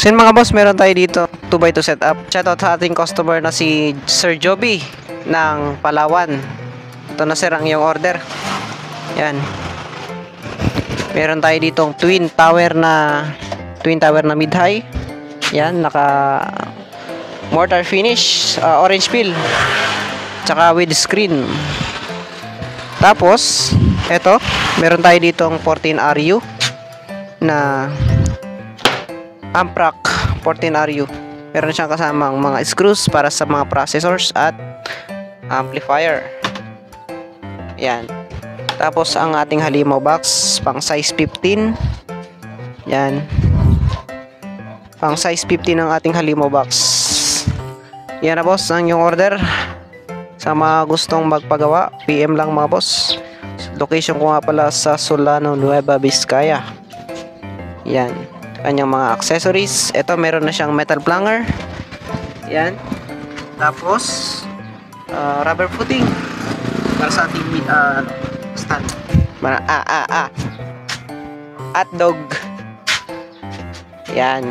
So yun mga boss, meron tayo dito 2x2 setup. Shoutout sa ating customer na si Sir Joby ng Palawan. Ito na sir ang iyong order. Yan. Meron tayo ditong twin tower na mid-high. Yan, naka mortar finish, orange peel. Tsaka with screen. Tapos, eto, meron tayo ditong 14 RU na Amprac 14 RU. Meron siyang kasamang mga screws para sa mga processors at amplifier. Yan. Tapos ang ating halimaw box pang size 15. Yan. Pang size 15 ang ating halimaw box. Yan na boss ang yung order. Sa mga gustong magpagawa, PM lang mga boss. Location ko nga pala sa Solano, Nueva Vizcaya. Yan. Kanyang mga accessories. Ito meron na siyang metal planger. Yan. Tapos rubber footing para sa ating stand. Hotdog. Yan.